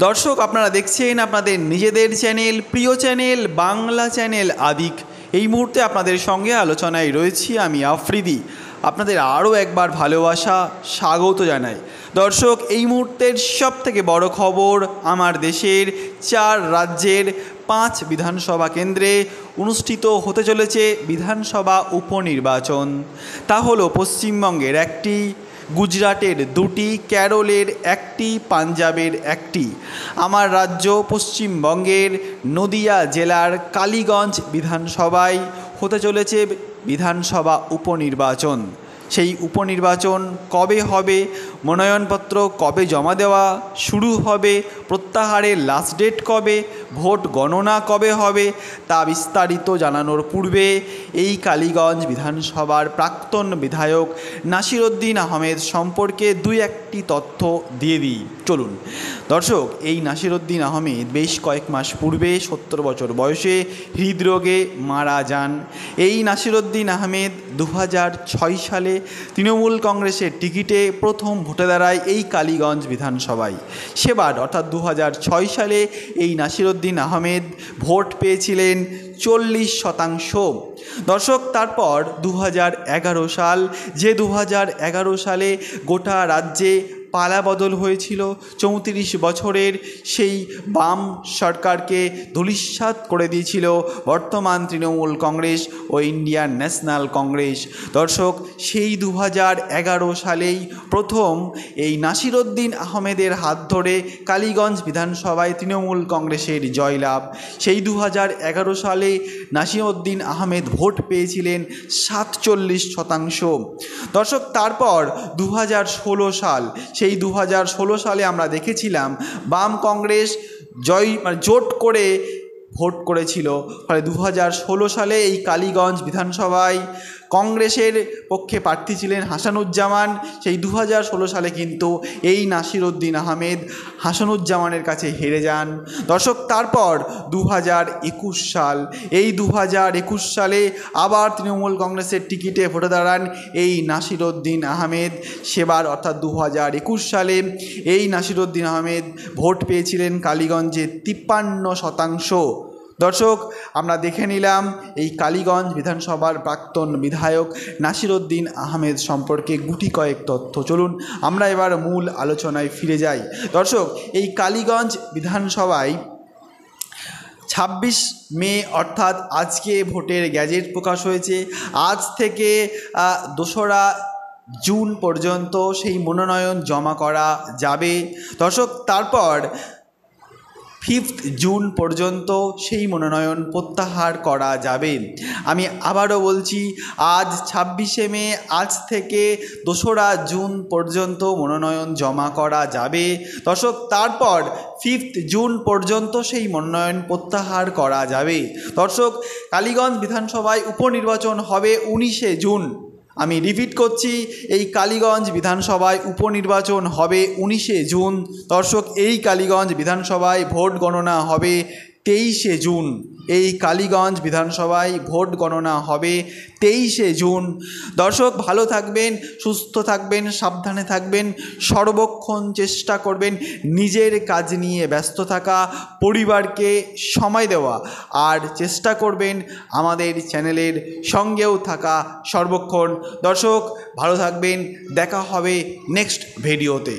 দর্শক, আপনারা দেখছেন আপনাদের নিজেদের চ্যানেল, প্রিয় চ্যানেল বাংলা চ্যানেল আদিক। এই মুহূর্তে আপনাদের সঙ্গে আলোচনায় রয়েছি আমি আফ্রিদি। আপনাদের আরও একবার ভালোবাসা স্বাগত জানাই। দর্শক, এই মুহূর্তের সবথেকে বড় খবর, আমার দেশের 4 রাজ্যের 5 বিধানসভা কেন্দ্রে অনুষ্ঠিত হতে চলেছে বিধানসভা উপনির্বাচন। তা হলো পশ্চিমবঙ্গের 1টি, গুজরাটের 2টি, কেরলের 1টি, পাঞ্জাবের 1টি। আমার রাজ্য পশ্চিমবঙ্গের নদিয়া জেলার কালীগঞ্জ বিধানসভায় হতে চলেছে বিধানসভা উপনির্বাচন। সেই উপনির্বাচন কবে হবে, মনোনয়নপত্র কবে জমা দেওয়া শুরু হবে, প্রত্যাহারের লাস্ট ডেট কবে, ভোট গণনা কবে হবে, তা বিস্তারিত জানানোর পূর্বে এই কালীগঞ্জ বিধানসভার প্রাক্তন বিধায়ক নাসিরউদ্দিন আহমেদ সম্পর্কে 2-1টি তথ্য দিয়ে দিই। চলুন দর্শক, এই নাসিরউদ্দিন আহমেদ বেশ কয়েক মাস পূর্বে 70 বছর বয়সে হৃদরোগে মারা যান। এই নাসিরউদ্দিন আহমেদ 2006 সালে তৃণমূল কংগ্রেসের টিকিটে প্রথম ভোটে দাঁড়ায় এই কালীগঞ্জ বিধানসভায়। সেবার অর্থাৎ 2006 সালে এই নাসিরউদ্দিন আহমেদ ভোট পেয়েছিলেন 40%। দর্শক, তারপর 2011 সাল, যে 2011 সালে গোটা রাজ্যে পালাবদল হয়েছিল, 34 বছরের সেই বাম সরকারকে ধূলিসাৎ করে দিয়েছিল বর্তমান তৃণমূল কংগ্রেস ও ইন্ডিয়ান ন্যাশনাল কংগ্রেস। দর্শক, সেই 2011 সালেই প্রথম এই নাসিরউদ্দিন আহমেদের হাত ধরে কালীগঞ্জ বিধানসভায় তৃণমূল কংগ্রেসের জয়লাভ। সেই 2011 সালে নাসিরউদ্দিন আহমেদ ভোট পেয়েছিলেন 47%। দর্শক, তারপর 2016 সাল, সেই 2016 সালে আমরা দেখেছিলাম বাম কংগ্রেস জোট করে ভোট করেছিল। ফলে 2016 সালে এই কালীগঞ্জ বিধানসভায় কংগ্রেসের পক্ষে প্রার্থী ছিলেন হাসানুজ্জামান। সেই 2016 সালে কিন্তু এই নাসিরউদ্দিন আহমেদ হাসানুজ্জামানের কাছে হেরে যান। দর্শক, তারপর 2021 সাল, এই 2021 সালে আবার তৃণমূল কংগ্রেসের টিকিটে ভোটে দাঁড়ান এই নাসিরউদ্দিন আহমেদ। সেবার অর্থাৎ 2021 সালে এই নাসিরউদ্দিন আহমেদ ভোট পেয়েছিলেন কালীগঞ্জে 53%। দর্শক, আমরা দেখে নিলাম এই কালীগঞ্জ বিধানসভার প্রাক্তন বিধায়ক নাসিরউদ্দিন আহমেদ সম্পর্কে গুটি কয়েক তথ্য। চলুন আমরা এবার মূল আলোচনায় ফিরে যাই। দর্শক, এই কালীগঞ্জ বিধানসভায় 26 মে অর্থাৎ আজকে ভোটের গ্যাজেট প্রকাশ হয়েছে। আজ থেকে 2রা জুন পর্যন্ত সেই মনোনয়ন জমা করা যাবে। দর্শক, তারপর 5 জুন পর্যন্ত সেই মনোনয়ন প্রত্যাহার করা যাবে। আমি আবারও বলছি, আজ 26শে মে, আজ থেকে 2রা জুন পর্যন্ত মনোনয়ন জমা করা যাবে। দর্শক, তারপর 5 জুন পর্যন্ত সেই মনোনয়ন প্রত্যাহার করা যাবে। দর্শক, কালীগঞ্জ বিধানসভায় উপনির্বাচন হবে 19শে জুন। আমি রিপিট করছি, এই কালীগঞ্জ বিধানসভায় উপনির্বাচন হবে 19শে জুন। দর্শক, এই কালীগঞ্জ বিধানসভায় ভোট গণনা হবে 23শে জুন। এই কালীগঞ্জ বিধানসভায় ভোট গণনা হবে 23শে জুন। দর্শক, ভালো থাকবেন, সুস্থ থাকবেন, সাবধানে থাকবেন, সর্বক্ষণ চেষ্টা করবেন নিজের কাজ নিয়ে ব্যস্ত থাকা, পরিবারকে সময় দেওয়া, আর চেষ্টা করবেন আমাদের চ্যানেলের সঙ্গেও থাকা সর্বক্ষণ। দর্শক, ভালো থাকবেন, দেখা হবে নেক্সট ভিডিওতে।